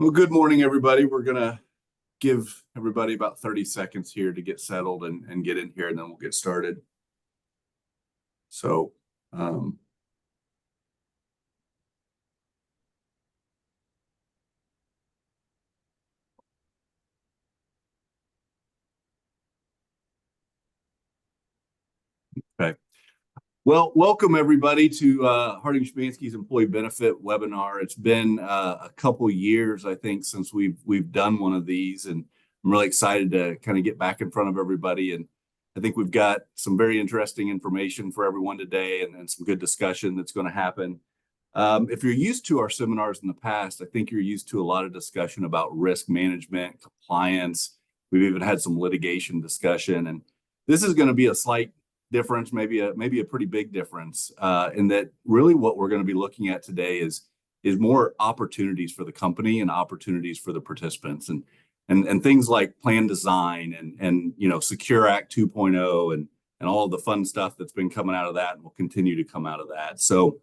Well, good morning, everybody. We're going to give everybody about 30 seconds here to get settled and get in here, and then we'll get started. So, okay. Well, welcome everybody to Harding Shymanski's Employee Benefit webinar. It's been a couple years, I think, since we've done one of these, and I'm really excited to kind of get back in front of everybody. And I think we've got some very interesting information for everyone today, and some good discussion that's going to happen. If you're used to our seminars in the past, I think you're used to a lot of discussion about risk management, compliance. We've even had some litigation discussion, and this is going to be a slight difference, maybe a pretty big difference, in that really what we're going to be looking at today is more opportunities for the company and opportunities for the participants, and things like plan design and Secure Act 2.0 and all of the fun stuff that's been coming out of that and will continue to come out of that. So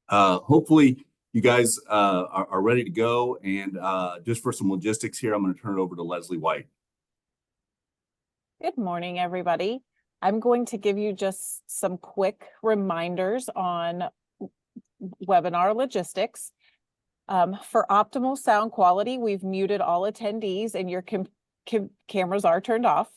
hopefully you guys are ready to go. And just for some logistics here, I'm going to turn it over to Leslie White. Good morning, everybody. I'm going to give you just some quick reminders on webinar logistics. For optimal sound quality, we've muted all attendees and your cameras are turned off.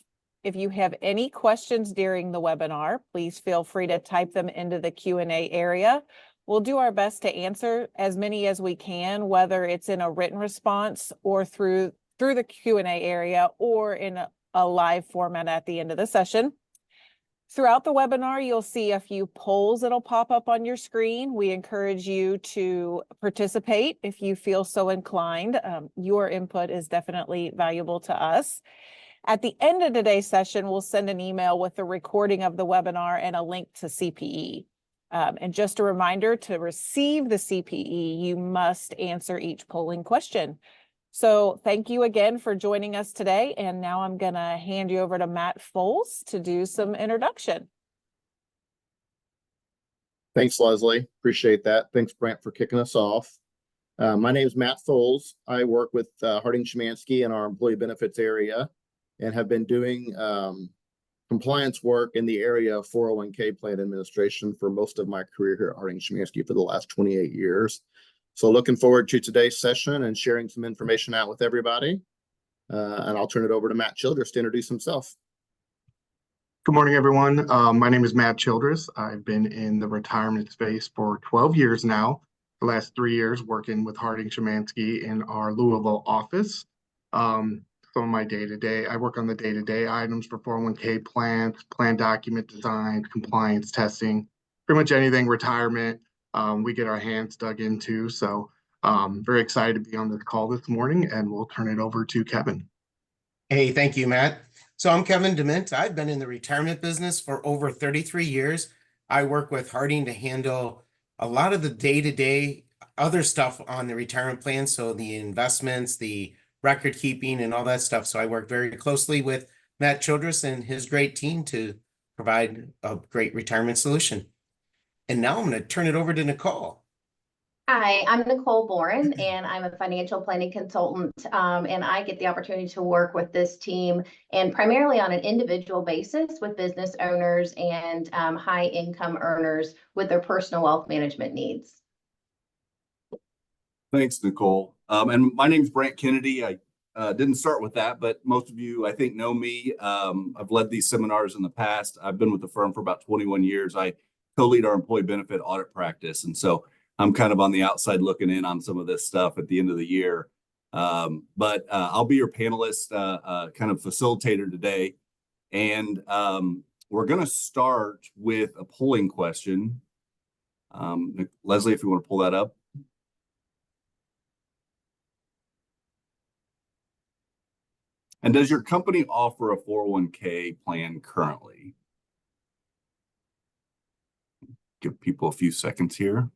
If you have any questions during the webinar, please feel free to type them into the Q&A area. We'll do our best to answer as many as we can, whether it's in a written response or through the Q&A area or in a live format at the end of the session. Throughout the webinar, you'll see a few polls that'll pop up on your screen. We encourage you to participate if you feel so inclined. Your input is definitely valuable to us. At the end of today's session, we'll send an email with the recording of the webinar and a link to CPE. And just a reminder, to receive the CPE, you must answer each polling question. So thank you again for joining us today. And now I'm going to hand you over to Matt Foles to do some introduction. Thanks, Leslie. Appreciate that. Thanks, Brent, for kicking us off. My name is Matt Foles. I work with Harding Shymanski in our employee benefits area and have been doing compliance work in the area of 401k plan administration for most of my career here at Harding Shymanski for the last 28 years. So looking forward to today's session and sharing some information out with everybody. And I'll turn it over to Matt Childress to introduce himself. Good morning, everyone. My name is Matt Childress. I've been in the retirement space for 12 years now. The last 3 years working with Harding Shymanski in our Louisville office. Some of my day-to-day, I work on the day-to-day items for 401k plans, plan document design, compliance testing, pretty much anything retirement we get our hands dug into. So very excited to be on this call this morning, and we'll turn it over to Kevin. Hey, thank you, Matt. So I'm Kevin DeMint. I've been in the retirement business for over 33 years. I work with Harding to handle a lot of the day-to-day other stuff on the retirement plan. So the investments, the record keeping and all that stuff. So I work very closely with Matt Childress and his great team to provide a great retirement solution. And now I'm going to turn it over to Nicole. Hi, I'm Nicole Boren, and I'm a financial planning consultant, and I get the opportunity to work with this team and primarily on an individual basis with business owners and high income earners with their personal wealth management needs. Thanks, Nicole. And my name's Brent Kennedy. I didn't start with that, but most of you, I think, know me. I've led these seminars in the past. I've been with the firm for about 21 years. I co-lead our employee benefit audit practice. And so I'm kind of on the outside looking in on some of this stuff at the end of the year. But I'll be your panelist, kind of facilitator today. And we're going to start with a polling question. Leslie, if you want to pull that up. And does your company offer a 401k plan currently? Give people a few seconds here.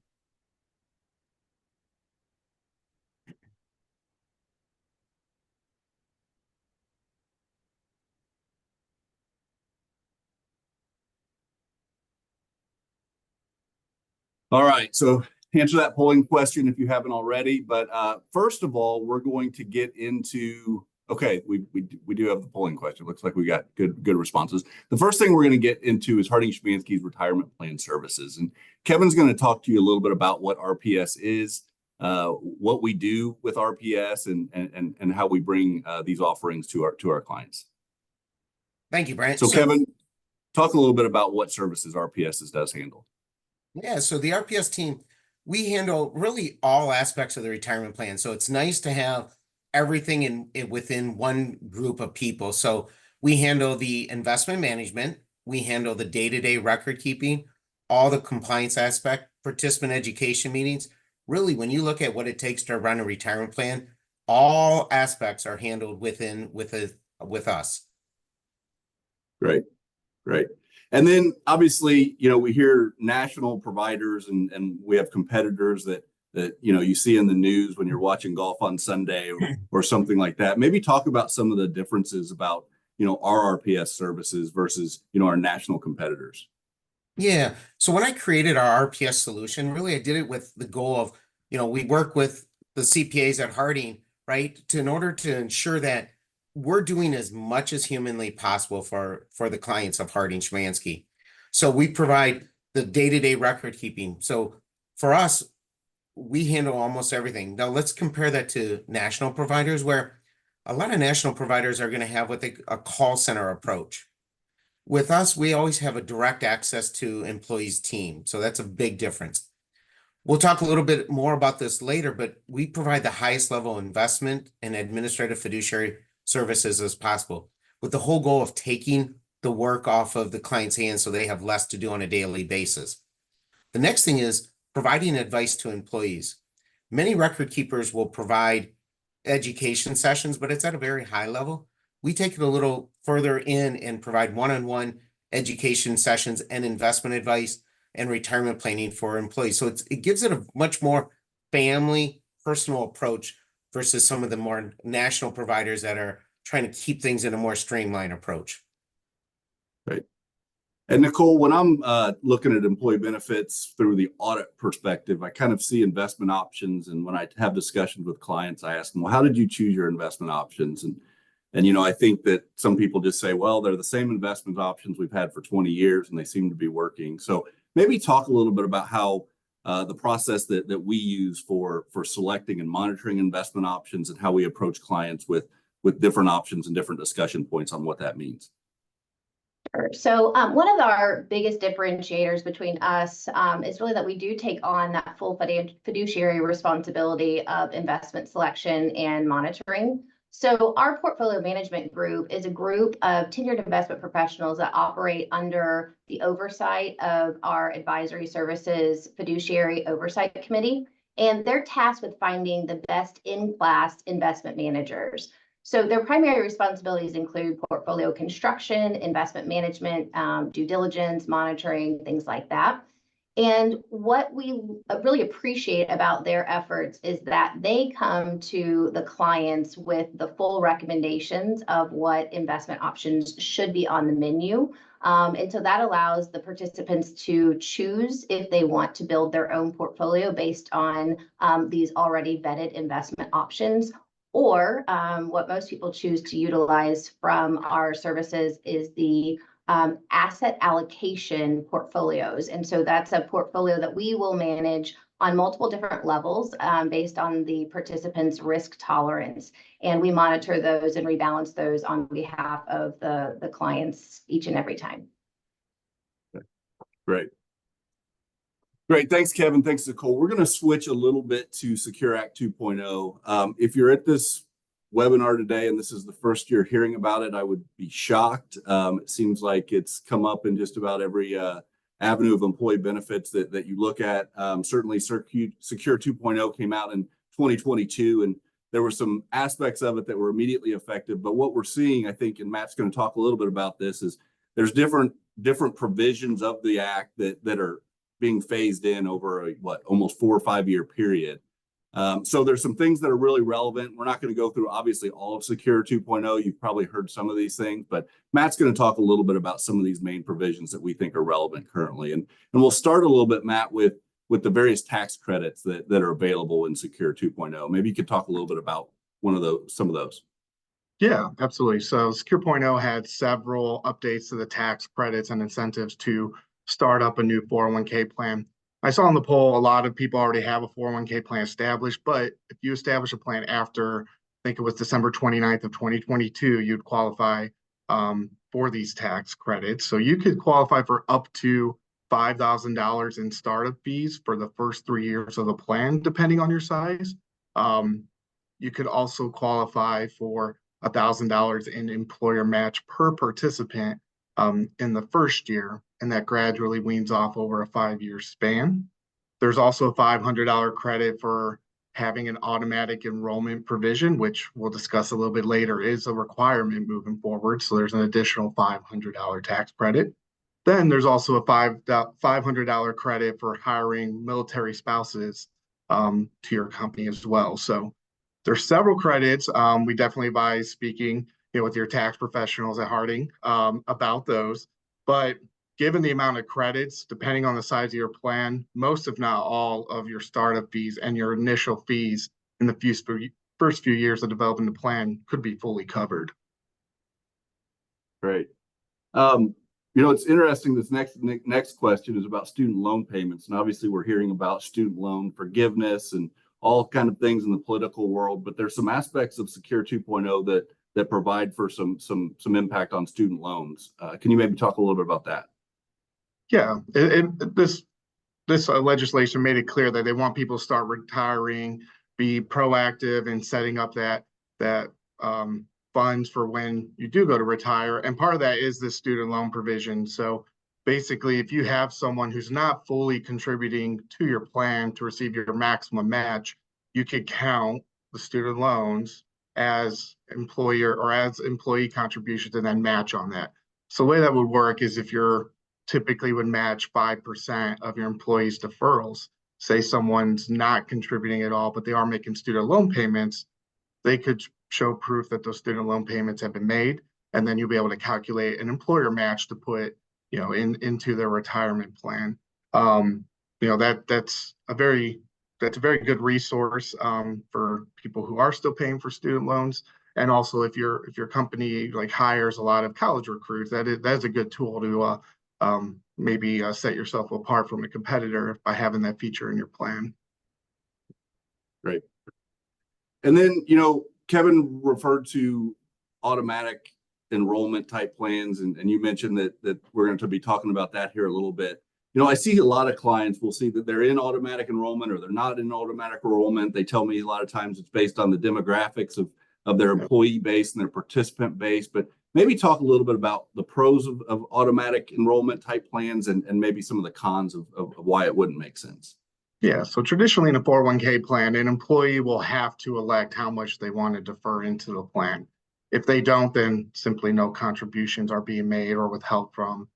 All right, so answer that polling question if you haven't already. But first of all, we're going to get into, okay, we do have the polling question. Looks like we got good responses. The first thing we're going to get into is Harding Shymanski's retirement plan services. And Kevin's going to talk to you a little bit about what RPS is, what we do with RPS, and how we bring these offerings to our clients. Thank you, Brent. So Kevin, talk a little bit about what services RPS does handle. Yeah, so the RPS team, we handle really all aspects of the retirement plan. So it's nice to have everything within one group of people. So we handle the investment management, we handle the day-to-day record keeping, all the compliance aspect, participant education meetings. Really, when you look at what it takes to run a retirement plan, all aspects are handled with us. Great. And then obviously, we hear national providers and we have competitors that you see in the news when you're watching golf on Sunday or something like that. Maybe talk about some of the differences about, our RPS services versus, our national competitors. Yeah. So when I created our RPS solution, really I did it with the goal of, we work with the CPAs at Harding, right? In order to ensure that we're doing as much as humanly possible for the clients of Harding Shymanski. So we provide the day-to-day record keeping. So for us, we handle almost everything. Now let's compare that to national providers, where a lot of national providers are going to have a call center approach. With us, we always have a direct access to employees' team. So that's a big difference. We'll talk a little bit more about this later, but we provide the highest level of investment and administrative fiduciary services as possible, with the whole goal of taking the work off of the client's hands so they have less to do on a daily basis. The next thing is providing advice to employees. Many record keepers will provide education sessions, but it's at a very high level. We take it a little further in and provide one-on-one education sessions and investment advice and retirement planning for employees. So it gives it a much more family, personal approach versus some of the more national providers that are trying to keep things in a more streamlined approach. Right. And Nicole, when I'm looking at employee benefits through the audit perspective, I kind of see investment options. And when I have discussions with clients, I ask them, well, how did you choose your investment options? And I think that some people just say, well, they're the same investment options we've had for 20 years and they seem to be working. So maybe talk a little bit about how the process that we use for selecting and monitoring investment options and how we approach clients with different options and different discussion points on what that means. Sure. So one of our biggest differentiators between us is really that we do take on that full fiduciary responsibility of investment selection and monitoring. So our portfolio management group is a group of tenured investment professionals that operate under the oversight of our advisory services fiduciary oversight committee, and they're tasked with finding the best in-class investment managers. So their primary responsibilities include portfolio construction, investment management, due diligence, monitoring, things like that. And what we really appreciate about their efforts is that they come to the clients with the full recommendations of what investment options should be on the menu. And so that allows the participants to choose if they want to build their own portfolio based on these already vetted investment options. Or what most people choose to utilize from our services is the asset allocation portfolios. And so that's a portfolio that we will manage on multiple different levels based on the participant's risk tolerance. And we monitor those and rebalance those on behalf of the clients each and every time. Great. Great. Thanks, Kevin. Thanks, Nicole. We're going to switch a little bit to Secure Act 2.0. If you're at this webinar today and this is the first you're hearing about it, I would be shocked. It seems like it's come up in just about every avenue of employee benefits that you look at. Certainly Secure 2.0 came out in 2022, and there were some aspects of it that were immediately effective. But what we're seeing, I think, and Matt's going to talk a little bit about this, is there's different provisions of the act that are being phased in over a, almost 4 or 5 year period. So there's some things that are really relevant. We're not going to go through, obviously, all of Secure 2.0. You've probably heard some of these things, but Matt's going to talk a little bit about some of these main provisions that we think are relevant currently. And we'll start a little bit, Matt, with with the various tax credits that are available in Secure 2.0. Maybe you could talk a little bit about some of those. Yeah, absolutely. So Secure 2.0 had several updates to the tax credits and incentives to start up a new 401k plan. I saw in the poll, a lot of people already have a 401k plan established, but if you establish a plan after, I think it was December 29th of 2022, you'd qualify for these tax credits. So you could qualify for up to $5,000 in startup fees for the first 3 years of the plan, depending on your size. You could also qualify for $1,000 in employer match per participant in the first year, and that gradually weans off over a 5-year span. There's also a $500 credit for having an automatic enrollment provision, which we'll discuss a little bit later, is a requirement moving forward. So there's an additional $500 tax credit. Then there's also a $500 credit for hiring military spouses to your company as well. So there's several credits. We definitely advise speaking, with your tax professionals at Harding about those. But given the amount of credits, depending on the size of your plan, most, if not all, of your startup fees and your initial fees in the first few years of developing the plan could be fully covered. Great. It's interesting. This next question is about student loan payments, and obviously we're hearing about student loan forgiveness and all kind of things in the political world, but there's some aspects of Secure 2.0 that provide for some impact on student loans. Can you maybe talk a little bit about that? Yeah, this legislation made it clear that they want people to start retiring, be proactive in setting up that funds for when you do go to retire. And part of that is the student loan provision. So basically, if you have someone who's not fully contributing to your plan to receive your maximum match, you could count the student loans as employer or as employee contributions and then match on that. So the way that would work is if you're typically would match 5% of your employees' deferrals, say someone's not contributing at all, but they are making student loan payments, they could show proof that those student loan payments have been made, and then you'll be able to calculate an employer match to put into their retirement plan. That's a very good resource for people who are still paying for student loans. And also if your company hires a lot of college recruits, that is a good tool to maybe set yourself apart from a competitor by having that feature in your plan. Great. And then, Kevin referred to automatic enrollment type plans, and you mentioned that we're going to be talking about that here a little bit. I see a lot of clients will see that they're in automatic enrollment or they're not in automatic enrollment. They tell me a lot of times it's based on the demographics of their employee base and their participant base, but maybe talk a little bit about the pros of automatic enrollment type plans and maybe some of the cons of why it wouldn't make sense. Yeah, so traditionally in a 401k plan, an employee will have to elect how much they want to defer into the plan. If they don't, then simply no contributions are being made or withheld from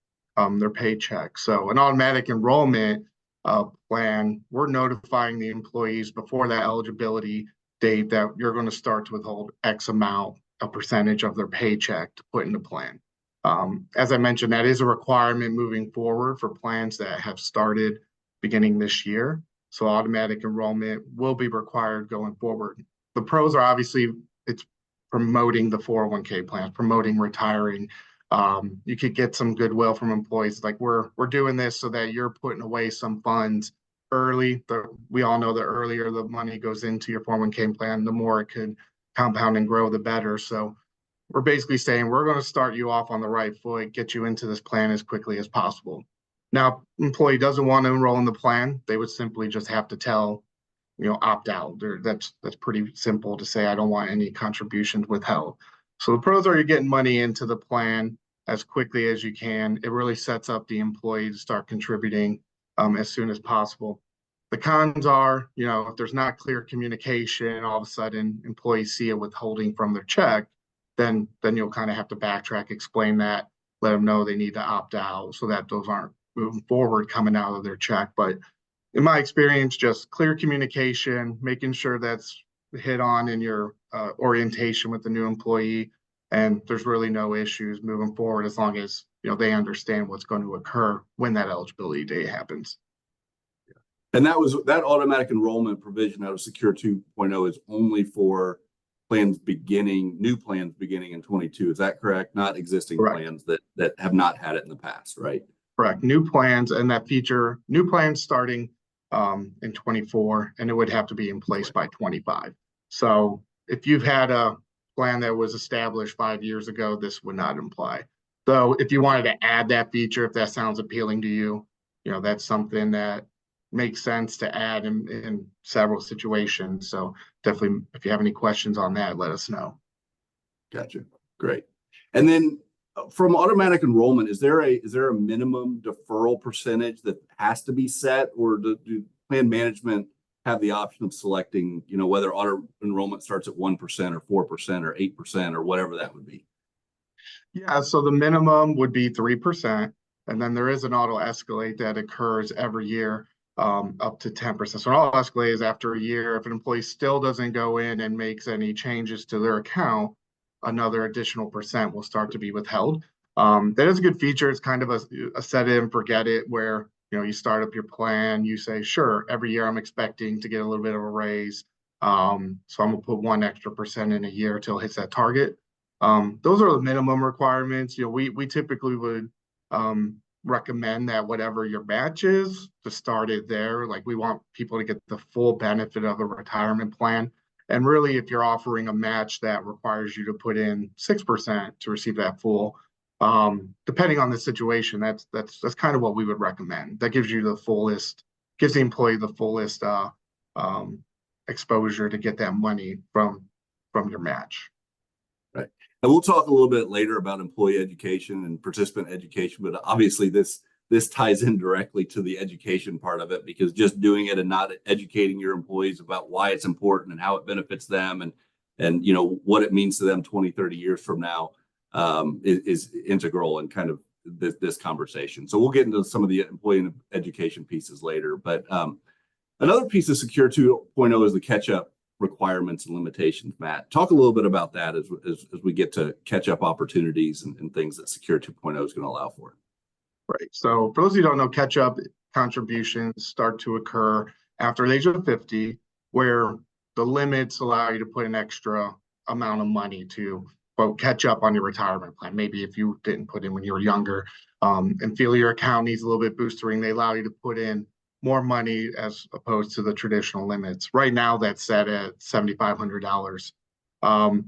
their paycheck. So an automatic enrollment plan, we're notifying the employees before that eligibility date that you're going to start to withhold X amount, a percentage of their paycheck to put in the plan. As I mentioned, that is a requirement moving forward for plans that have started beginning this year. So automatic enrollment will be required going forward. The pros are obviously it's promoting the 401k plan, promoting retiring. You could get some goodwill from employees. Like we're doing this so that you're putting away some funds early. We all know that earlier the money goes into your 401k plan, the more it could compound and grow, the better. So we're basically saying we're going to start you off on the right foot, get you into this plan as quickly as possible. Now, employee doesn't want to enroll in the plan, they would simply just have to opt out. That's pretty simple to say, I don't want any contributions withheld. So the pros are you're getting money into the plan as quickly as you can. It really sets up the employee to start contributing as soon as possible. The cons are, if there's not clear communication, all of a sudden employees see a withholding from their check, then you'll kind of have to backtrack, explain that, let them know they need to opt out so that those aren't moving forward coming out of their check. But in my experience, just clear communication, making sure that's hit on in your orientation with the new employee, and there's really no issues moving forward as long as they understand what's going to occur when that eligibility date happens. And that automatic enrollment provision out of Secure 2.0 is only for new plans beginning in 22. Is that correct? Not existing Correct. plans that have not had it in the past, right? Correct. New plans and that feature, new plans starting in 24, and it would have to be in place by 25. So if you've had a plan that was established 5 years ago, this would not apply. So if you wanted to add that feature, if that sounds appealing to you, that's something that makes sense to add in several situations. So definitely, if you have any questions on that, let us know. Gotcha. Great. And then from automatic enrollment, is there a minimum deferral percentage that has to be set, or do plan management have the option of selecting, whether auto enrollment starts at 1% or 4% or 8% or whatever that would be? Yeah, so the minimum would be 3%, and then there is an auto escalate that occurs every year up to 10%. So an auto escalate is after a year. If an employee still doesn't go in and makes any changes to their account, another additional percent will start to be withheld. That is a good feature. It's kind of a set it and forget it, where you start up your plan, you say, sure, every year I'm expecting to get a little bit of a raise. So I'm gonna put 1 extra percent in a year till it hits that target. Those are the minimum requirements. We typically would recommend that whatever your match is, to start it there. Like, we want people to get the full benefit of a retirement plan. And really, if you're offering a match that requires you to put in 6% to receive that full, depending on the situation, that's kind of what we would recommend. That gives the employee the fullest exposure to get that money from your match. Right. And we'll talk a little bit later about employee education and participant education, but obviously this ties in directly to the education part of it, because just doing it and not educating your employees about why it's important and how it benefits them and what it means to them 20, 30 years from now is integral in kind of this conversation. So we'll get into some of the employee education pieces later. But another piece of Secure 2.0 is the catch-up requirements and limitations. Matt, talk a little bit about that as we get to catch-up opportunities and things that Secure 2.0 is going to allow for. Right. So for those of you who don't know, catch-up contributions start to occur after the age of 50, where the limits allow you to put an extra amount of money to, quote, catch up on your retirement plan. Maybe if you didn't put in when you were younger and feel your account needs a little bit boosting, they allow you to put in more money as opposed to the traditional limits. Right now, that's set at $7,500.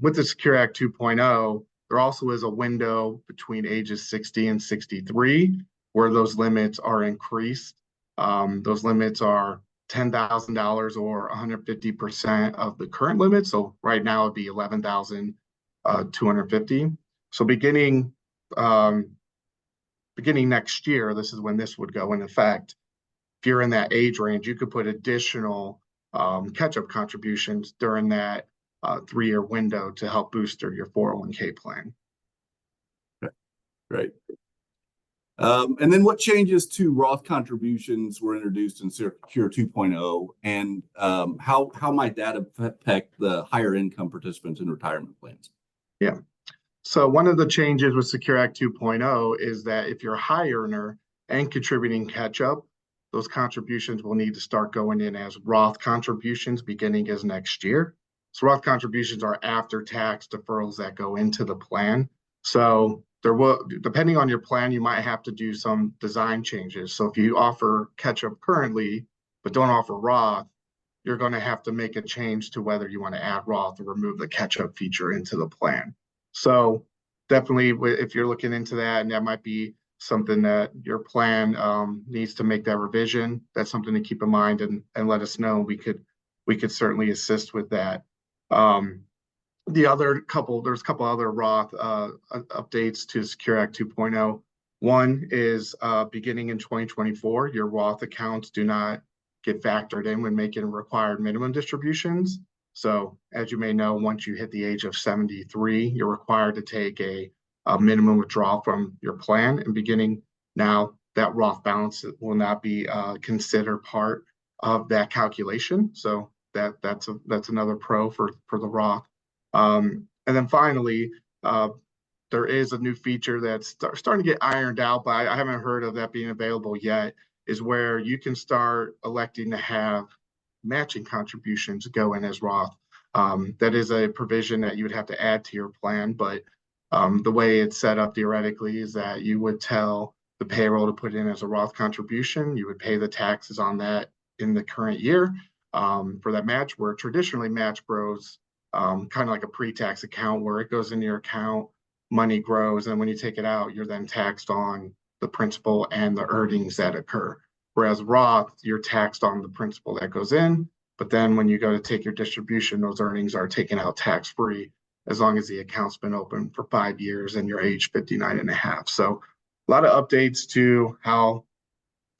With the Secure Act 2.0, there also is a window between ages 60 and 63 where those limits are increased. Those limits are $10,000 or 150% of the current limit. So right now it'd be $11,250. So beginning next year, this is when this would go in effect. If you're in that age range, you could put additional catch-up contributions during that 3-year window to help boost your 401k plan. Great. And then what changes to Roth contributions were introduced in Secure 2.0, and how might that affect the higher income participants in retirement plans? Yeah. So one of the changes with Secure Act 2.0 is that if you're a high earner and contributing catch-up, those contributions will need to start going in as Roth contributions beginning as next year. So Roth contributions are after-tax deferrals that go into the plan. So there will, depending on your plan, you might have to do some design changes. So if you offer catch-up currently, but don't offer Roth, you're going to have to make a change to whether you want to add Roth or remove the catch-up feature into the plan. So definitely, if you're looking into that, and that might be something that your plan needs to make that revision, that's something to keep in mind and let us know. We could certainly assist with that. There's a couple other Roth updates to Secure Act 2.0. One is beginning in 2024, your Roth accounts do not get factored in when making required minimum distributions. So as you may know, once you hit the age of 73, you're required to take a minimum withdrawal from your plan. And beginning now, that Roth balance will not be considered part of that calculation. So that's another pro for the Roth. And then finally, there is a new feature that's starting to get ironed out, but I haven't heard of that being available yet. is where you can start electing to have matching contributions go in as Roth. That is a provision that you would have to add to your plan, but the way it's set up theoretically is that you would tell the payroll to put in as a Roth contribution. You would pay the taxes on that in the current year for that match, where traditionally match grows kind of like a pre-tax account where it goes into your account, money grows, and when you take it out, you're then taxed on the principal and the earnings that occur. Whereas Roth, you're taxed on the principal that goes in, but then when you go to take your distribution, those earnings are taken out tax-free as long as the account's been open for 5 years and you're age 59 and a half. So a lot of updates to how,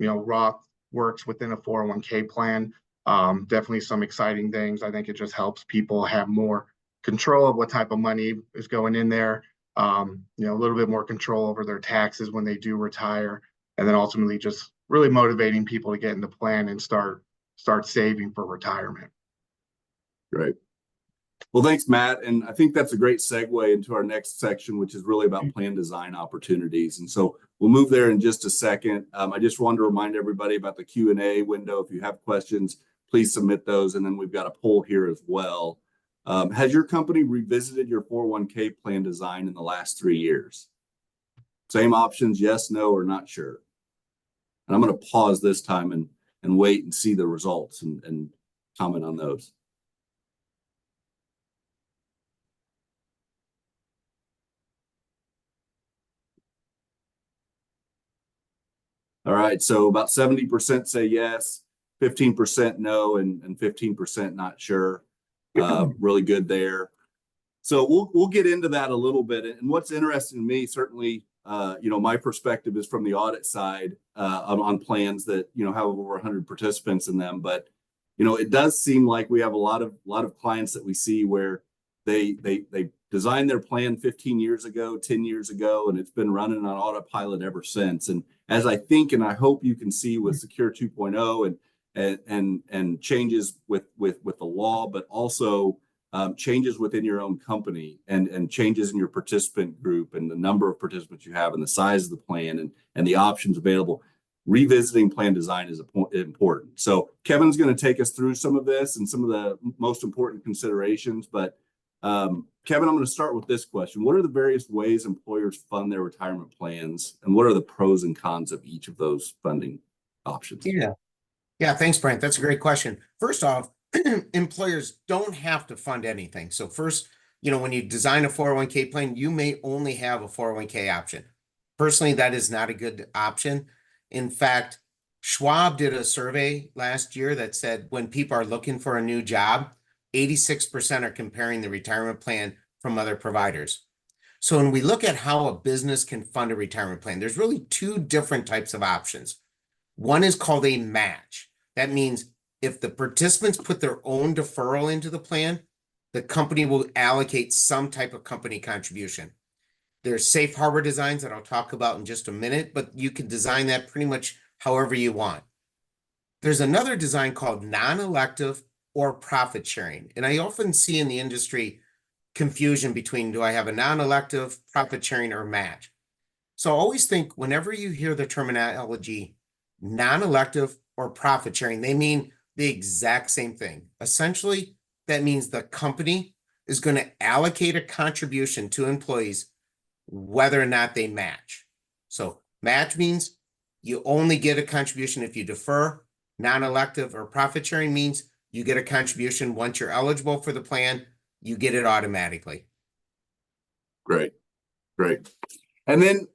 Roth works within a 401k plan. Definitely some exciting things. I think it just helps people have more control of what type of money is going in there. A little bit more control over their taxes when they do retire, and then ultimately just really motivating people to get in the plan and start saving for retirement. Great. Well, thanks, Matt. And I think that's a great segue into our next section, which is really about plan design opportunities. And so we'll move there in just a second. I just wanted to remind everybody about the Q&A window. If you have questions, please submit those. And then we've got a poll here as well. Has your company revisited your 401k plan design in the last 3 years? Same options, yes, no, or not sure. And I'm going to pause this time and wait and see the results and comment on those. All right, so about 70% say yes, 15% no, and 15% not sure. Really good there. So we'll get into that a little bit. And what's interesting to me, certainly, my perspective is from the audit side on plans that have over 100 participants in them. But it does seem like we have a lot of clients that we see where they designed their plan 15 years ago, 10 years ago, and it's been running on autopilot ever since. And as I think, and I hope you can see with Secure 2.0 and changes with the law, but also changes within your own company and changes in your participant group and the number of participants you have and the size of the plan and the options available, revisiting plan design is important. So Kevin's going to take us through some of this and some of the most important considerations. But Kevin, I'm going to start with this question. What are the various ways employers fund their retirement plans, and what are the pros and cons of each of those funding options? Yeah, thanks, Brent. That's a great question. First off, employers don't have to fund anything. So first, when you design a 401k plan, you may only have a 401k option. Personally, that is not a good option. In fact, Schwab did a survey last year that said when people are looking for a new job, 86% are comparing the retirement plan from other providers. So when we look at how a business can fund a retirement plan, there's really 2 different types of options. One is called a match. That means if the participants put their own deferral into the plan, the company will allocate some type of company contribution. There's safe harbor designs that I'll talk about in just a minute, but you can design that pretty much however you want. There's another design called non-elective or profit sharing. And I often see in the industry confusion between, do I have a non-elective, profit sharing, or match? So I always think whenever you hear the terminology non-elective or profit sharing, they mean the exact same thing. Essentially, that means the company is going to allocate a contribution to employees whether or not they match. So match means you only get a contribution if you defer. Non-elective or profit sharing means you get a contribution once you're eligible for the plan, you get it automatically. Great. And then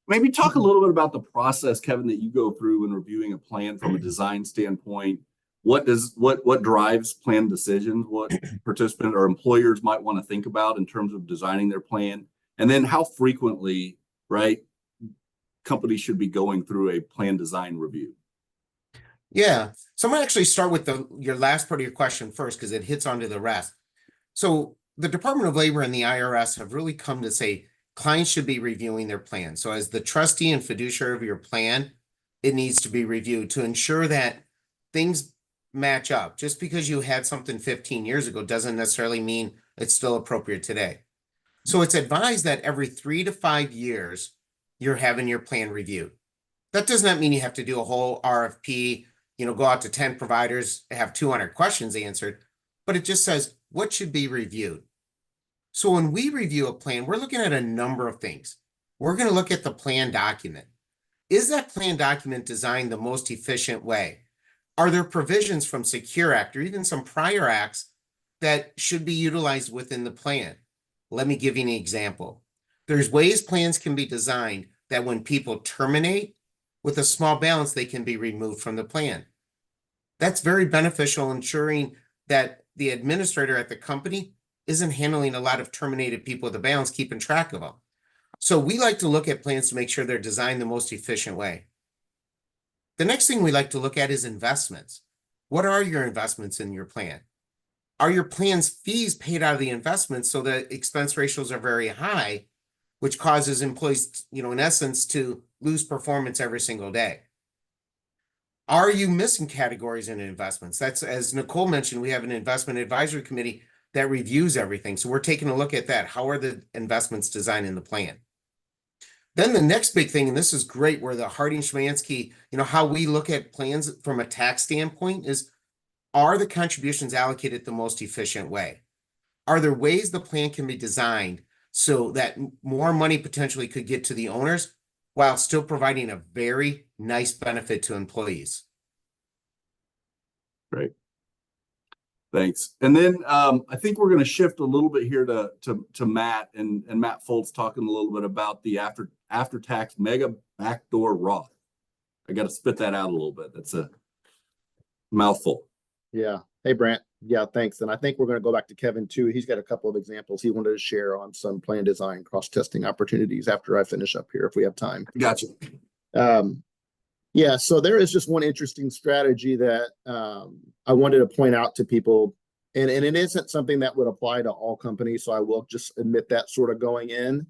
maybe talk a little bit about the process, Kevin, that you go through when reviewing a plan from a design standpoint. What drives plan decisions? What participant or employers might want to think about in terms of designing their plan? And then how frequently, companies should be going through a plan design review? Yeah. So I'm going to actually start with your last part of your question first, because it hits onto the rest. So the Department of Labor and the IRS have really come to say clients should be reviewing their plan. So as the trustee and fiduciary of your plan, it needs to be reviewed to ensure that things match up. Just because you had something 15 years ago doesn't necessarily mean it's still appropriate today. So it's advised that every 3 to 5 years, you're having your plan reviewed. That does not mean you have to do a whole RFP, go out to 10 providers, have 200 questions answered, but it just says what should be reviewed. So when we review a plan, we're looking at a number of things. We're going to look at the plan document. Is that plan document designed the most efficient way? Are there provisions from Secure Act or even some prior acts that should be utilized within the plan? Let me give you an example. There's ways plans can be designed that when people terminate with a small balance, they can be removed from the plan. That's very beneficial, ensuring that the administrator at the company isn't handling a lot of terminated people with a balance, keeping track of them. So we like to look at plans to make sure they're designed the most efficient way. The next thing we like to look at is investments. What are your investments in your plan? Are your plan's fees paid out of the investments so that expense ratios are very high, which causes employees, in essence, to lose performance every single day? Are you missing categories in investments? That's, as Nicole mentioned, we have an investment advisory committee that reviews everything. So we're taking a look at that. How are the investments designed in the plan? Then the next big thing, and this is great, where the Harding Shymanski, how we look at plans from a tax standpoint is, are the contributions allocated the most efficient way? Are there ways the plan can be designed so that more money potentially could get to the owners while still providing a very nice benefit to employees? Great. Thanks. And then I think we're going to shift a little bit here to Matt and Matt Foltz talking a little bit about the after tax mega backdoor Roth. I got to spit that out a little bit. That's a mouthful. Yeah. Hey, Brant. Yeah, thanks. And I think we're going to go back to Kevin too. He's got a couple of examples he wanted to share on some plan design cross-testing opportunities after I finish up here, if we have time. Gotcha. Yeah, so there is just one interesting strategy that I wanted to point out to people, and it isn't something that would apply to all companies, so I will just admit that sort of going in.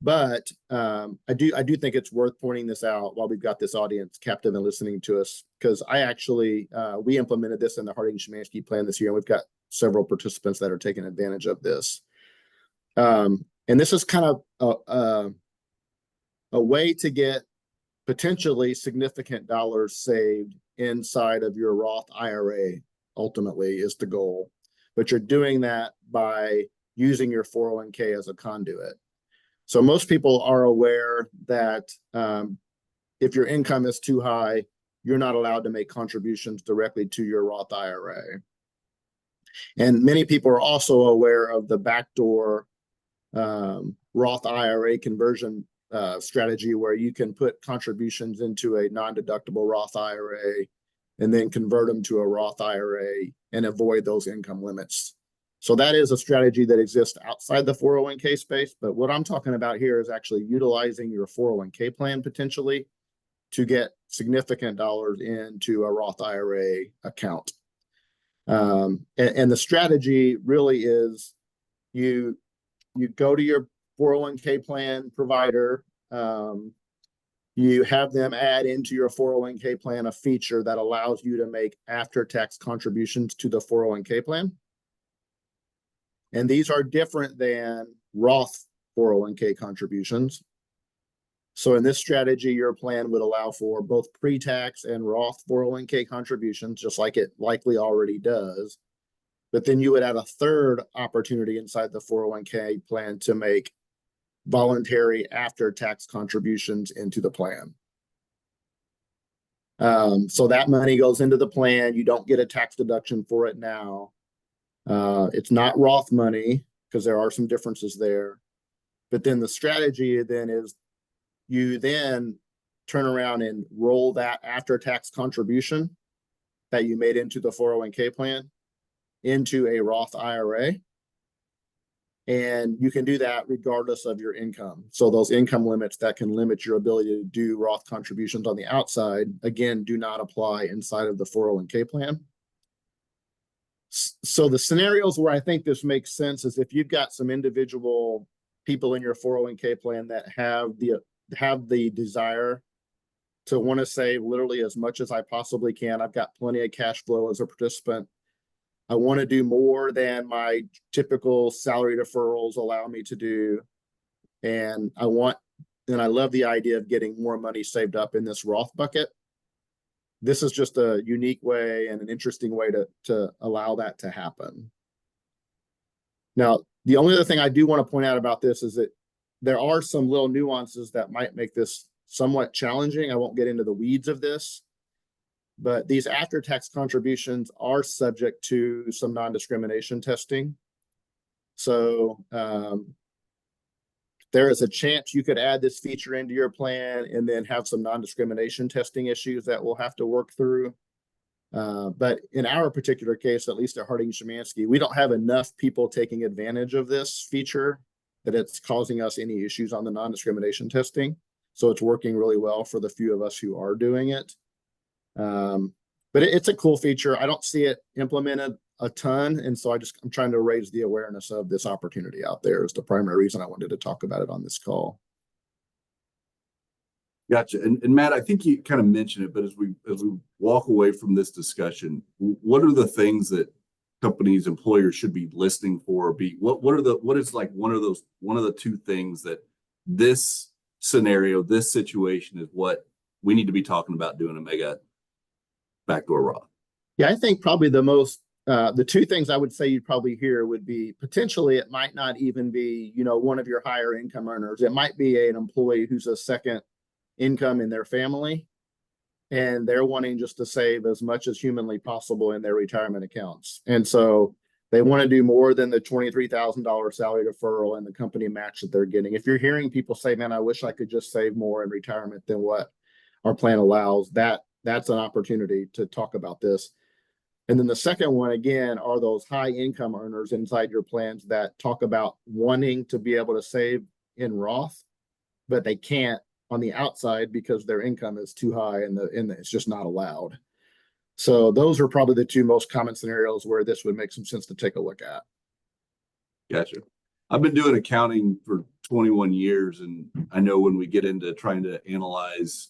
But I do think it's worth pointing this out while we've got this audience captive and listening to us, because I actually we implemented this in the Harding Shymanski plan this year, and we've got several participants that are taking advantage of this. And this is kind of a way to get potentially significant dollars saved inside of your Roth IRA, ultimately, is the goal. But you're doing that by using your 401k as a conduit. So most people are aware that if your income is too high, you're not allowed to make contributions directly to your Roth IRA. And many people are also aware of the backdoor Roth IRA conversion strategy, where you can put contributions into a non-deductible Roth IRA and then convert them to a Roth IRA and avoid those income limits. So that is a strategy that exists outside the 401k space. But what I'm talking about here is actually utilizing your 401k plan potentially to get significant dollars into a Roth IRA account. And the strategy really is you go to your 401k plan provider, you have them add into your 401k plan a feature that allows you to make after-tax contributions to the 401k plan. And these are different than Roth 401k contributions. So in this strategy, your plan would allow for both pre-tax and Roth 401k contributions, just like it likely already does. But then you would add a third opportunity inside the 401k plan to make voluntary after-tax contributions into the plan. So that money goes into the plan. You don't get a tax deduction for it now. It's not Roth money, because there are some differences there. But then the strategy then is you then turn around and roll that after-tax contribution that you made into the 401k plan into a Roth IRA. And you can do that regardless of your income. So those income limits that can limit your ability to do Roth contributions on the outside, again, do not apply inside of the 401k plan. So the scenarios where I think this makes sense is if you've got some individual people in your 401k plan that have the desire to want to save literally as much as I possibly can. I've got plenty of cash flow as a participant. I want to do more than my typical salary deferrals allow me to do. And I want and I love the idea of getting more money saved up in this Roth bucket. This is just a unique way and an interesting way to allow that to happen. Now, the only other thing I do want to point out about this is that there are some little nuances that might make this somewhat challenging. I won't get into the weeds of this, but these after-tax contributions are subject to some non-discrimination testing. So there is a chance you could add this feature into your plan and then have some non-discrimination testing issues that we'll have to work through. But in our particular case, at least at Harding Shymanski, we don't have enough people taking advantage of this feature that it's causing us any issues on the non-discrimination testing. So it's working really well for the few of us who are doing it. But it's a cool feature. I don't see it implemented a ton. And so I'm trying to raise the awareness of this opportunity out there is the primary reason I wanted to talk about it on this call. Gotcha. And Matt, I think you kind of mentioned it, but as we walk away from this discussion, what are the things that companies, employers should be listening for? What is like one of the two things that this scenario, this situation is what we need to be talking about doing a mega backdoor Roth? Yeah, I think probably the two things I would say you'd probably hear would be potentially it might not even be, one of your higher income earners. It might be an employee who's a second income in their family, and they're wanting just to save as much as humanly possible in their retirement accounts. And so they want to do more than the $23,000 salary deferral and the company match that they're getting. If you're hearing people say, man, I wish I could just save more in retirement than what our plan allows, that's an opportunity to talk about this. And then the second one, again, are those high income earners inside your plans that talk about wanting to be able to save in Roth, but they can't on the outside because their income is too high and it's just not allowed. So those are probably the two most common scenarios where this would make some sense to take a look at. Gotcha. I've been doing accounting for 21 years, and I know when we get into trying to analyze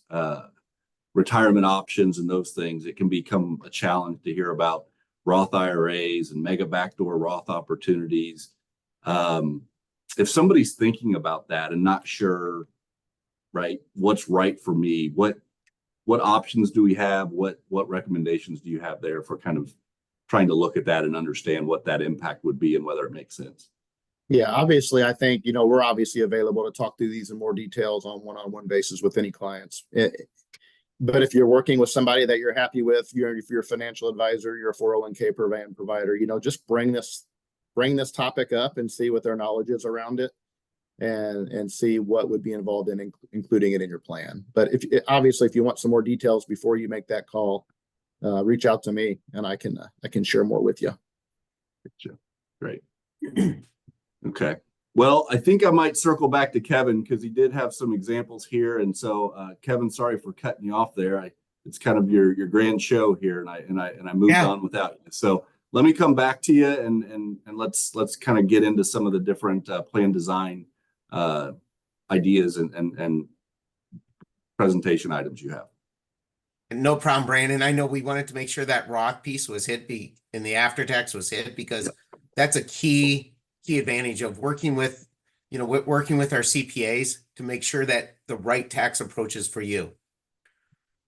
retirement options and those things, it can become a challenge to hear about Roth IRAs and mega backdoor Roth opportunities. If somebody's thinking about that and not sure, right, what's right for me, what options do we have? What recommendations do you have there for kind of trying to look at that and understand what that impact would be and whether it makes sense? Yeah, obviously, I think, we're obviously available to talk through these in more details on one-on-one basis with any clients. But if you're working with somebody that you're happy with, if you're a financial advisor, you're a 401k provider, just bring this topic up and see what their knowledge is around it and see what would be involved in including it in your plan. But if you want some more details before you make that call, reach out to me and I can share more with you. Gotcha. Great. Okay. Well, I think I might circle back to Kevin because he did have some examples here. And so, Kevin, sorry for cutting you off there. It's kind of your grand show here, and I moved on without you. So let me come back to you and let's kind of get into some of the different plan design ideas and presentation items you have. No problem, Brandon. I know we wanted to make sure that Roth piece was hit and the after-tax was hit because that's a key advantage of working with our CPAs to make sure that the right tax approach is for you.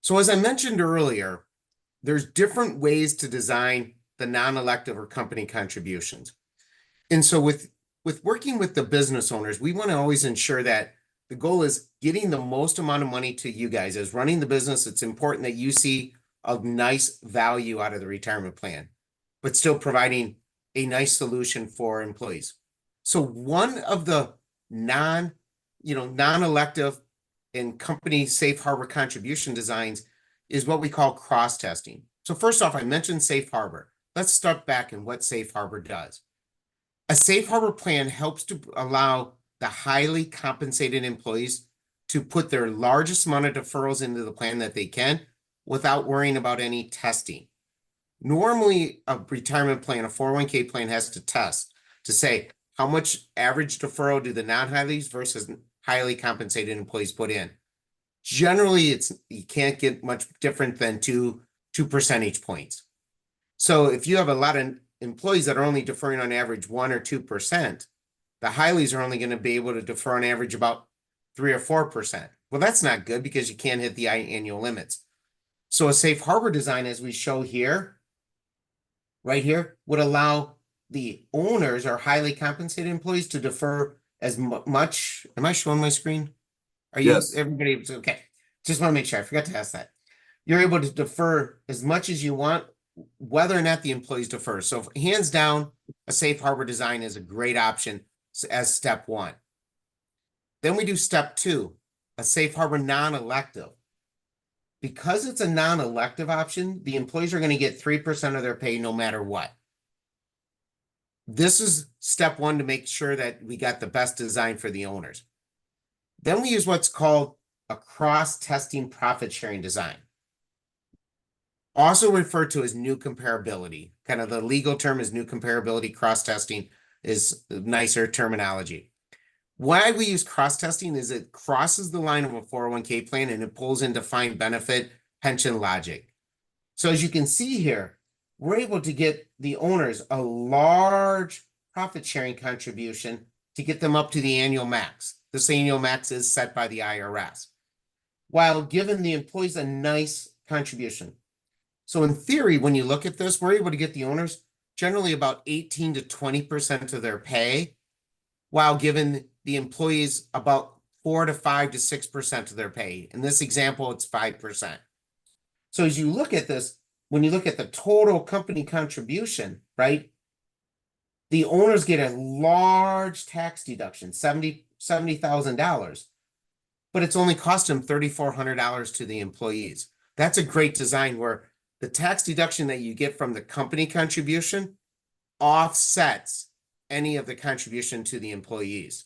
So as I mentioned earlier, there's different ways to design the non-elective or company contributions. And so with working with the business owners, we want to always ensure that the goal is getting the most amount of money to you guys. As running the business, it's important that you see a nice value out of the retirement plan, but still providing a nice solution for employees. So one of the non-elective and company safe harbor contribution designs is what we call cross-testing. So first off, I mentioned safe harbor. Let's start back in what safe harbor does. A safe harbor plan helps to allow the highly compensated employees to put their largest amount of deferrals into the plan that they can without worrying about any testing. Normally, a retirement plan, a 401k plan has to test to say how much average deferral do the non-highlies versus highly compensated employees put in. Generally, you can't get much different than two percentage points. So if you have a lot of employees that are only deferring on average 1 or 2%, the highlies are only going to be able to defer on average about 3 or 4%. Well, that's not good because you can't hit the annual limits. So a safe harbor design, as we show here, right here, would allow the owners or highly compensated employees to defer as much. Am I showing my screen? Are you, Yes. everybody, okay. Just want to make sure. I forgot to ask that. You're able to defer as much as you want, whether or not the employees defer. So hands down, a safe harbor design is a great option as step one. Then we do step two, a safe harbor non-elective. Because it's a non-elective option, the employees are going to get 3% of their pay no matter what. This is step one to make sure that we got the best design for the owners. Then we use what's called a cross-testing profit sharing design. Also referred to as new comparability. Kind of the legal term is new comparability. Cross-testing is nicer terminology. Why we use cross-testing is it crosses the line of a 401k plan and it pulls in defined benefit pension logic. So as you can see here, we're able to get the owners a large profit sharing contribution to get them up to the annual max. This annual max is set by the IRS, while giving the employees a nice contribution. So in theory, when you look at this, we're able to get the owners generally about 18 to 20% of their pay, while giving the employees about 4 to 5 to 6% of their pay. In this example, it's 5%. So as you look at this, when you look at the total company contribution, right, the owners get a large tax deduction, $70,000, but it's only cost them $3,400 to the employees. That's a great design where the tax deduction that you get from the company contribution offsets any of the contribution to the employees.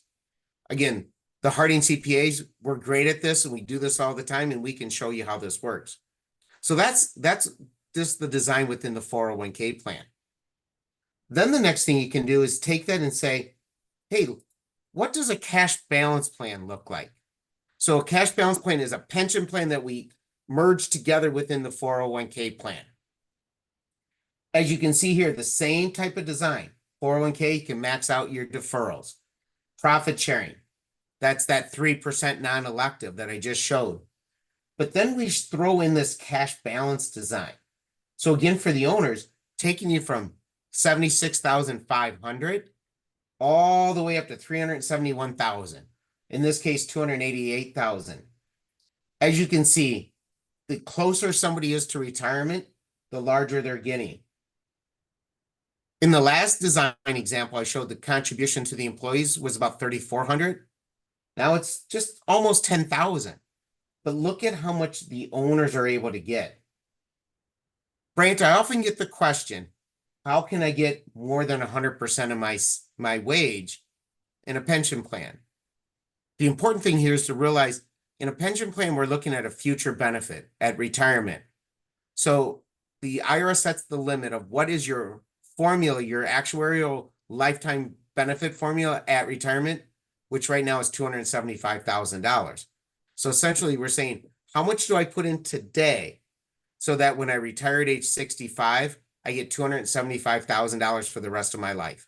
Again, the Harding CPAs, we're great at this and we do this all the time and we can show you how this works. So that's just the design within the 401k plan. Then the next thing you can do is take that and say, hey, what does a cash balance plan look like? So a cash balance plan is a pension plan that we merge together within the 401k plan. As you can see here, the same type of design. 401k, you can max out your deferrals. Profit sharing, that's that 3% non-elective that I just showed. But then we throw in this cash balance design. So again, for the owners, taking you from $76,500 all the way up to $371,000. In this case, $288,000. As you can see, the closer somebody is to retirement, the larger they're getting. In the last design example, I showed the contribution to the employees was about $3,400. Now it's just almost $10,000. But look at how much the owners are able to get. Brant, I often get the question, how can I get more than 100% of my wage in a pension plan? The important thing here is to realize in a pension plan, we're looking at a future benefit at retirement. So the IRS sets the limit of what is your formula, your actuarial lifetime benefit formula at retirement, which right now is $275,000. So essentially we're saying, how much do I put in today so that when I retire at age 65, I get $275,000 for the rest of my life?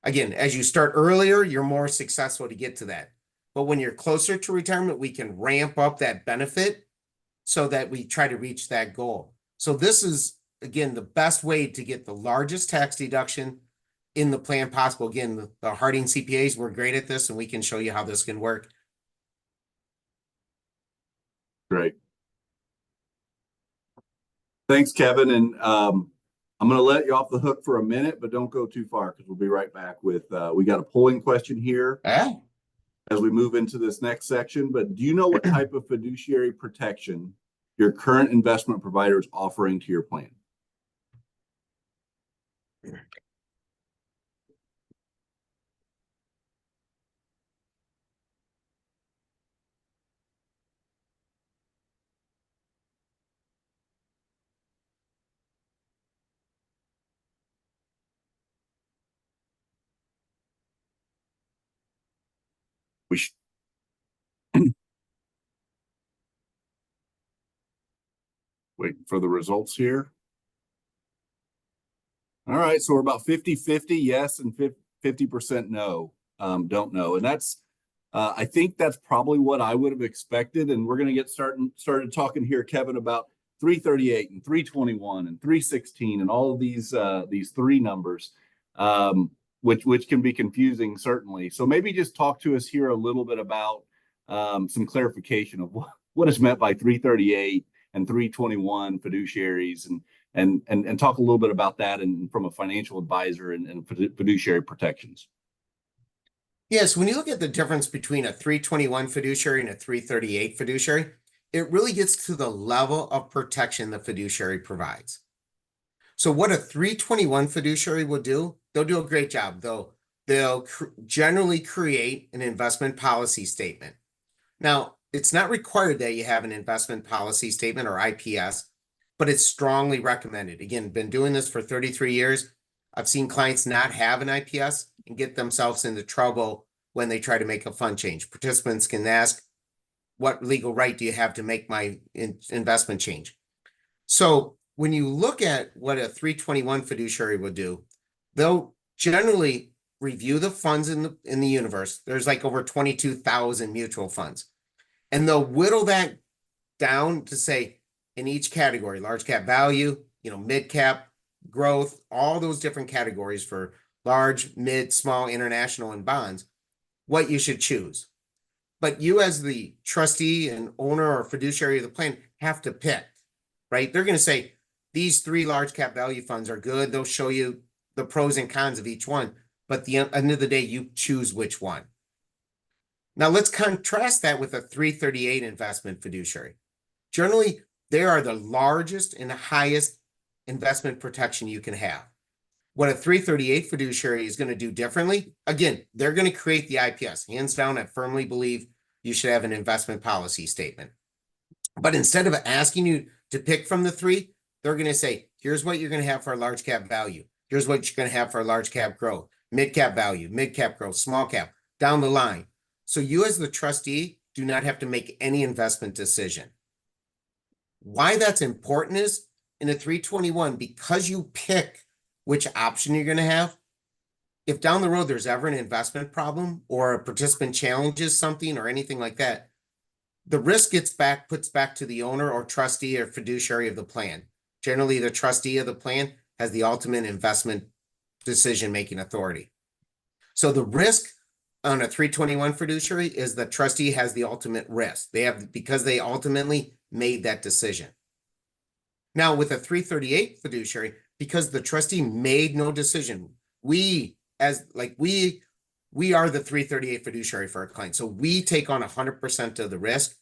Again, as you start earlier, you're more successful to get to that. But when you're closer to retirement, we can ramp up that benefit so that we try to reach that goal. So this is, again, the best way to get the largest tax deduction in the plan possible. Again, the Harding CPAs, we're great at this and we can show you how this can work. Great. Thanks, Kevin. And I'm going to let you off the hook for a minute, but don't go too far because we'll be right back with, we got a polling question here as we move into this next section. But do you know what type of fiduciary protection your current investment provider is offering to your plan? We should. Waiting for the results here. All right, so we're about 50-50 yes and 50% no, don't know. And that's I think that's probably what I would have expected. And we're going to get started talking here, Kevin, about 338 and 321 and 316 and all of these three numbers, which can be confusing, certainly. So maybe just talk to us here a little bit about some clarification of what is meant by 338 and 321 fiduciaries, and talk a little bit about that and from a financial advisor and fiduciary protections. Yes, when you look at the difference between a 321 fiduciary and a 338 fiduciary, it really gets to the level of protection the fiduciary provides. So what a 321 fiduciary will do, they'll do a great job. They'll generally create an investment policy statement. Now, it's not required that you have an investment policy statement or IPS, but it's strongly recommended. Again, been doing this for 33 years. I've seen clients not have an IPS and get themselves into trouble when they try to make a fund change. Participants can ask, what legal right do you have to make my investment change? So when you look at what a 321 fiduciary would do, they'll generally review the funds in the universe. There's like over 22,000 mutual funds. And they'll whittle that down to say in each category, large cap value, mid cap, growth, all those different categories for large, mid, small, international, and bonds, what you should choose. But you as the trustee and owner or fiduciary of the plan have to pick, right? They're going to say, these three large cap value funds are good. They'll show you the pros and cons of each one. But at the end of the day, you choose which one. Now let's contrast that with a 338 investment fiduciary. Generally, they are the largest and the highest investment protection you can have. What a 338 fiduciary is going to do differently, again, they're going to create the IPS. Hands down, I firmly believe you should have an investment policy statement. But instead of asking you to pick from the three, they're going to say, here's what you're going to have for a large cap value. Here's what you're going to have for a large cap growth, mid cap value, mid cap growth, small cap, down the line. So you as the trustee do not have to make any investment decision. Why that's important is in a 321, because you pick which option you're going to have, if down the road there's ever an investment problem or a participant challenges something or anything like that, the risk puts back to the owner or trustee or fiduciary of the plan. Generally, the trustee of the plan has the ultimate investment decision-making authority. So the risk on a 321 fiduciary is the trustee has the ultimate risk. Because they ultimately made that decision. Now with a 338 fiduciary, because the trustee made no decision, we are the 338 fiduciary for our client. So we take on 100% of the risk.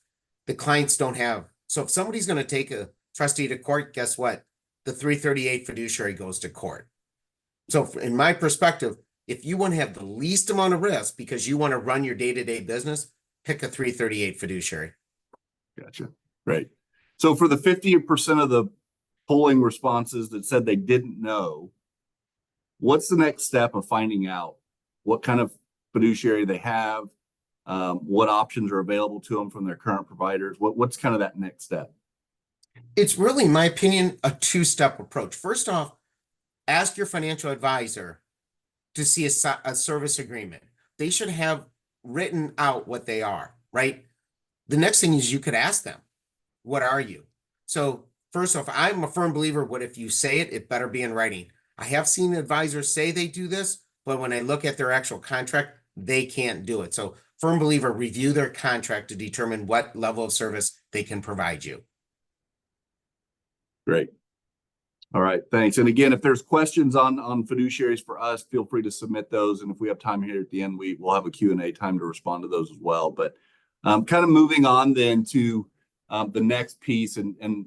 The clients don't have. So if somebody's going to take a trustee to court, guess what? The 338 fiduciary goes to court. So in my perspective, if you want to have the least amount of risk because you want to run your day-to-day business, pick a 338 fiduciary. Gotcha. Right. So for the 50% of the polling responses that said they didn't know, what's the next step of finding out what kind of fiduciary they have, what options are available to them from their current providers? What's kind of that next step? It's really, in my opinion, a two-step approach. First off, ask your financial advisor to see a service agreement. They should have written out what they are, right? The next thing is you could ask them, what are you? So first off, I'm a firm believer, what if you say it, it better be in writing. I have seen advisors say they do this, but when I look at their actual contract, they can't do it. So firm believer, review their contract to determine what level of service they can provide you. Great. All right, thanks. And again, if there's questions on fiduciaries for us, feel free to submit those. And if we have time here at the end, we'll have a Q&A time to respond to those as well. But kind of moving on then to the next piece, and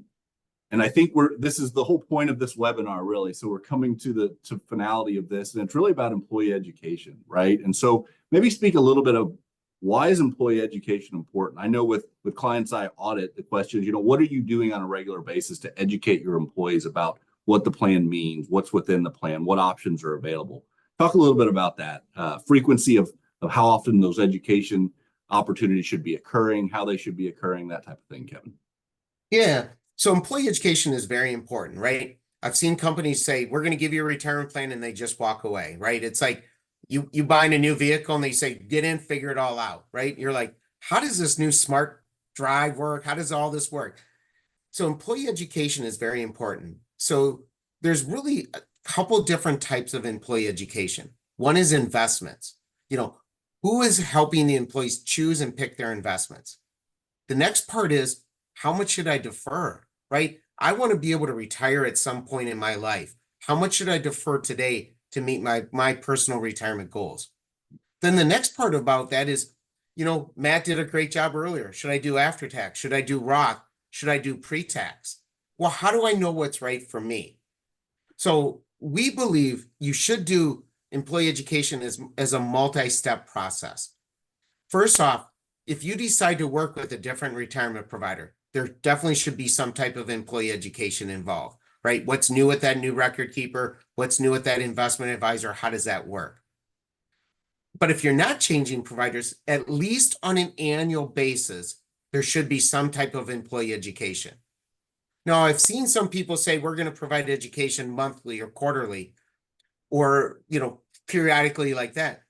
I think this is the whole point of this webinar, really. So we're coming to the finality of this, and it's really about employee education, right? And so maybe speak a little bit of why is employee education important? I know with clients I audit, the question is, what are you doing on a regular basis to educate your employees about what the plan means, what's within the plan, what options are available? Talk a little bit about that, frequency of how often those education opportunities should be occurring, how they should be occurring, that type of thing, Kevin. Yeah, so employee education is very important, right? I've seen companies say, we're going to give you a retirement plan, and they just walk away, right? It's like, you buying a new vehicle and they say, get in, figure it all out, right? You're like, how does this new smart drive work? How does all this work? So employee education is very important. So there's really a couple different types of employee education. One is investments. You know, who is helping the employees choose and pick their investments? The next part is, how much should I defer, right? I want to be able to retire at some point in my life. How much should I defer today to meet my personal retirement goals? Then the next part about that is, you know, Matt did a great job earlier. Should I do after tax? Should I do Roth? Should I do pre-tax? Well, how do I know what's right for me? So we believe you should do employee education as a multi-step process. First off, if you decide to work with a different retirement provider, there definitely should be some type of employee education involved, right? What's new with that new record keeper? What's new with that investment advisor? How does that work? But if you're not changing providers, at least on an annual basis, there should be some type of employee education. Now, I've seen some people say we're going to provide education monthly or quarterly or, you know, periodically like that.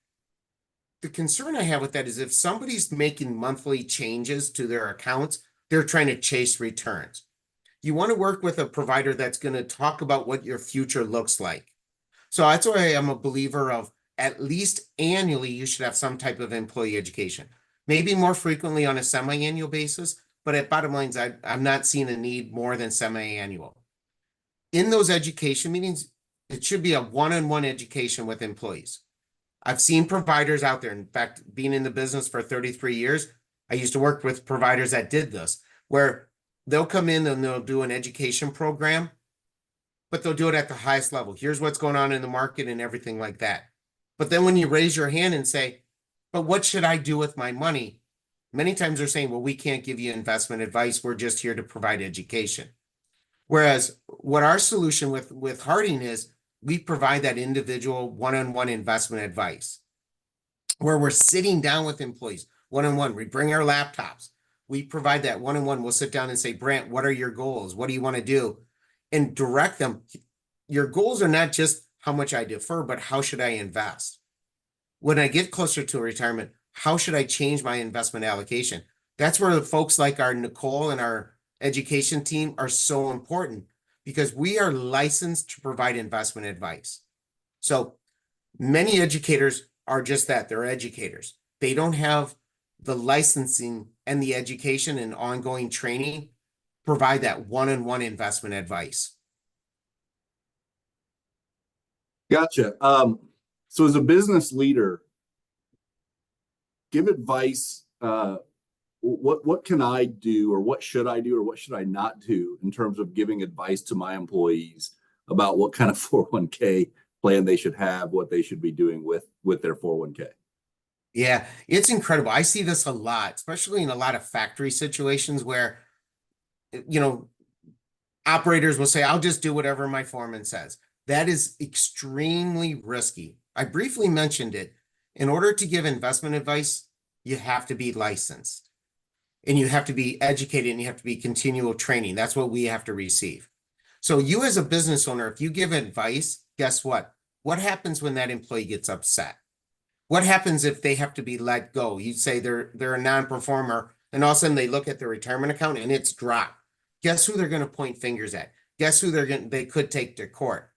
The concern I have with that is if somebody's making monthly changes to their accounts, they're trying to chase returns. You want to work with a provider that's going to talk about what your future looks like. So that's why I'm a believer of at least annually, you should have some type of employee education. Maybe more frequently on a semi-annual basis, but at bottom lines, I'm not seeing a need more than semi-annual. In those education meetings, it should be a one-on-one education with employees. I've seen providers out there. In fact, being in the business for 33 years, I used to work with providers that did this, where they'll come in and they'll do an education program, but they'll do it at the highest level. Here's what's going on in the market and everything like that. But then when you raise your hand and say, but what should I do with my money? Many times they're saying, well, we can't give you investment advice. We're just here to provide education. Whereas what our solution with Harding is, we provide that individual one-on-one investment advice where we're sitting down with employees one-on-one. We bring our laptops. We provide that one-on-one. We'll sit down and say, Brant, what are your goals? What do you want to do? And direct them. Your goals are not just how much I defer, but how should I invest? When I get closer to retirement, how should I change my investment allocation? That's where the folks like our Nicole and our education team are so important because we are licensed to provide investment advice. So many educators are just that, they're educators. They don't have the licensing and the education and ongoing training provide that one-on-one investment advice. Gotcha. So as a business leader, give advice. What can I do, or what should I do, or what should I not do in terms of giving advice to my employees about what kind of 401k plan they should have, what they should be doing with their 401k? Yeah, it's incredible. I see this a lot, especially in a lot of factory situations where, you know, operators will say, I'll just do whatever my foreman says. That is extremely risky. I briefly mentioned it. In order to give investment advice, you have to be licensed and you have to be educated and you have to be continual training. That's what we have to receive. So you as a business owner, if you give advice, guess what? What happens when that employee gets upset? What happens if they have to be let go? You say they're a non-performer and all of a sudden they look at their retirement account and it's dropped. Guess who they're going to point fingers at? Guess who they could take to court?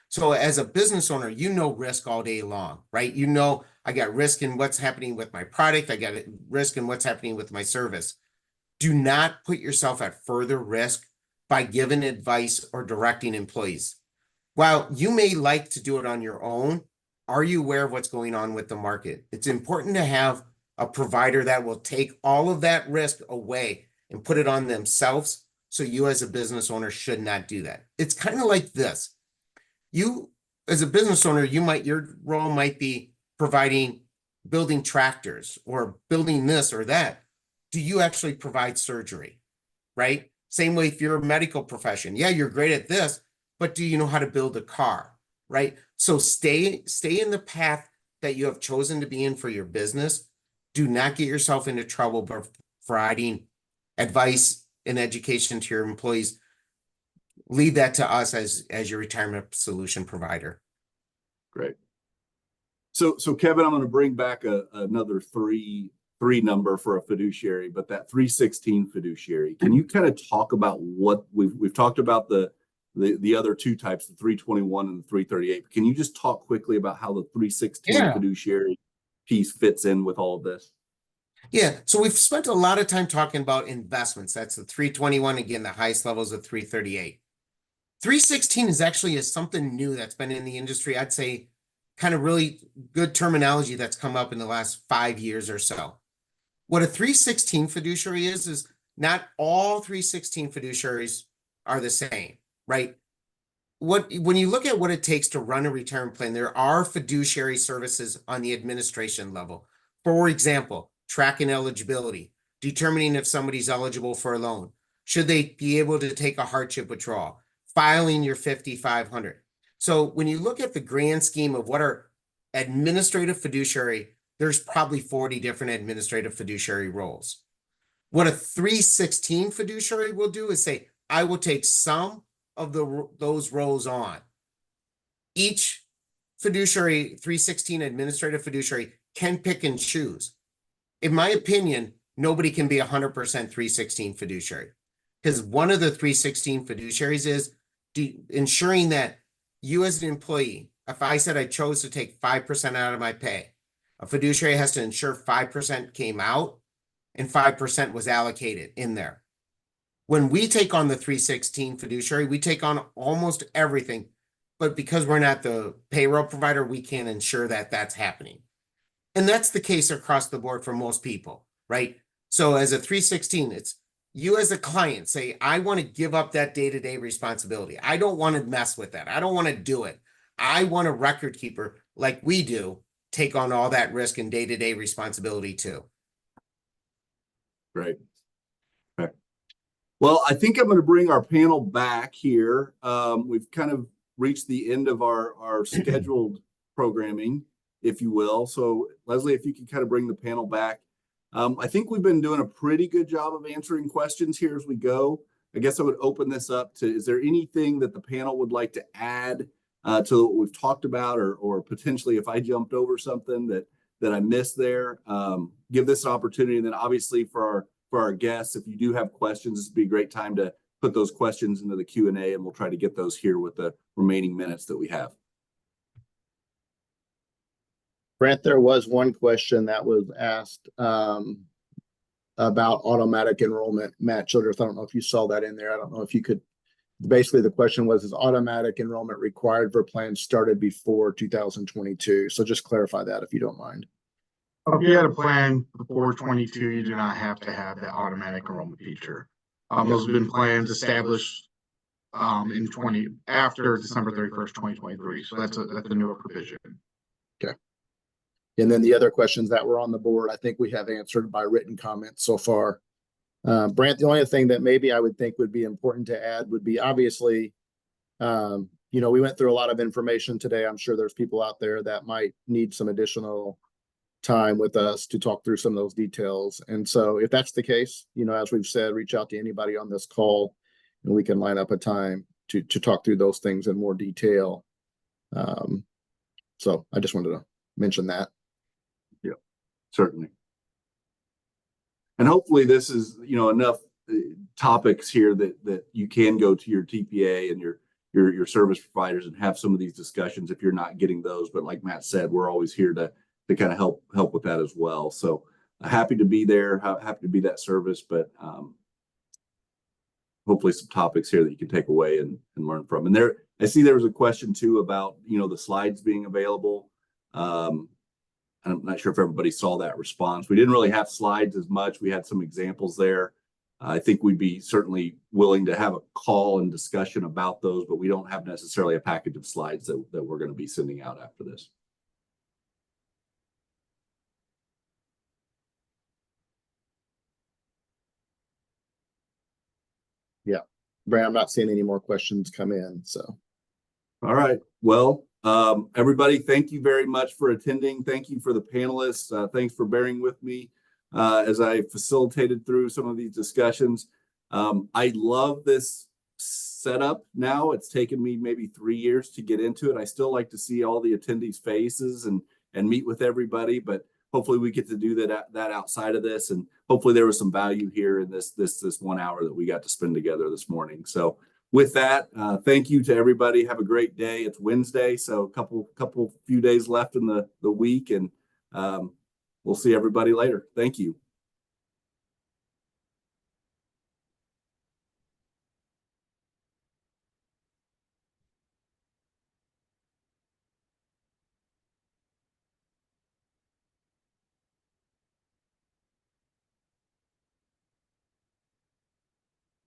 So as a business owner, you know risk all day long, right? You know, I got risk in what's happening with my product. I got risk in what's happening with my service. Do not put yourself at further risk by giving advice or directing employees. While you may like to do it on your own, are you aware of what's going on with the market? It's important to have a provider that will take all of that risk away and put it on themselves. So you as a business owner should not do that. It's kind of like this. You as a business owner, your role might be building tractors or building this or that. Do you actually provide surgery, right? Same way if you're a medical profession. Yeah, you're great at this, but do you know how to build a car, right? So stay in the path that you have chosen to be in for your business. Do not get yourself into trouble by providing advice and education to your employees. Leave that to us as your retirement solution provider. Great. So Kevin, I'm going to bring back another three number for a fiduciary, but that 316 fiduciary. Can you kind of talk about what we've talked about the other two types, the 321 and the 338. Can you just talk quickly about how the 316 fiduciary piece fits in with all of this? Yeah, so we've spent a lot of time talking about investments. That's the 321, again, the highest levels of 338. 316 is actually something new that's been in the industry. I'd say kind of really good terminology that's come up in the last 5 years or so. What a 316 fiduciary is not all 316 fiduciaries are the same, right? When you look at what it takes to run a retirement plan, there are fiduciary services on the administration level. For example, tracking eligibility, determining if somebody's eligible for a loan, should they be able to take a hardship withdrawal, filing your 5500. So when you look at the grand scheme of what are administrative fiduciary, there's probably 40 different administrative fiduciary roles. What a 316 fiduciary will do is say, I will take some of those roles on. Each fiduciary, 316 administrative fiduciary, can pick and choose. In my opinion, nobody can be 100% 316 fiduciary, because one of the 316 fiduciaries is ensuring that you as an employee, if I said I chose to take 5% out of my pay, a fiduciary has to ensure 5% came out and 5% was allocated in there. When we take on the 316 fiduciary, we take on almost everything, but because we're not the payroll provider, we can't ensure that that's happening. And that's the case across the board for most people, right? So as a 316, it's you as a client say, I want to give up that day-to-day responsibility. I don't want to mess with that. I don't want to do it. I want a record keeper like we do take on all that risk and day-to-day responsibility too. Great. Okay. Well, I think I'm going to bring our panel back here. We've kind of reached the end of our scheduled programming, if you will. So Leslie, if you could kind of bring the panel back. I think we've been doing a pretty good job of answering questions here as we go. I guess I would open this up to, is there anything that the panel would like to add to what we've talked about, or potentially if I jumped over something that I missed there, give this an opportunity. And then obviously for our guests, if you do have questions, this would be a great time to put those questions into the Q&A, and we'll try to get those here with the remaining minutes that we have. Brent, there was one question that was asked about automatic enrollment. Matt Childress, I don't know if you saw that in there. I don't know if you could. Basically, the question was, is automatic enrollment required for plans started before 2022? So just clarify that if you don't mind. If you had a plan before 22, you do not have to have that automatic enrollment feature. Those have been plans established after December 31st, 2023. So that's a newer provision. Okay. And then the other questions that were on the board, I think we have answered by written comments so far. Brant, the only thing that maybe I would think would be important to add would be, obviously, we went through a lot of information today. I'm sure there's people out there that might need some additional time with us to talk through some of those details. And so if that's the case, as we've said, reach out to anybody on this call and we can line up a time to talk through those things in more detail. So I just wanted to mention that. Yeah, certainly. And hopefully this is, enough topics here that you can go to your TPA and your service providers and have some of these discussions if you're not getting those. But like Matt said, we're always here to kind of help with that as well. So happy to be there, happy to be that service, but hopefully some topics here that you can take away and learn from. And I see there was a question too about, the slides being available. I'm not sure if everybody saw that response. We didn't really have slides as much. We had some examples there. I think we'd be certainly willing to have a call and discussion about those, but we don't have necessarily a package of slides that we're going to be sending out after this. Yeah, Brad, I'm not seeing any more questions come in. So, all right. Well, everybody, thank you very much for attending. Thank you for the panelists. Thanks for bearing with me as I facilitated through some of these discussions. I love this setup now. It's taken me maybe 3 years to get into it. I still like to see all the attendees' faces and and meet with everybody, but hopefully we get to do that outside of this. And hopefully there was some value here in this 1 hour that we got to spend together this morning. So with that, thank you to everybody. Have a great day. It's Wednesday, so a few days left in the week, and we'll see everybody later. Thank you.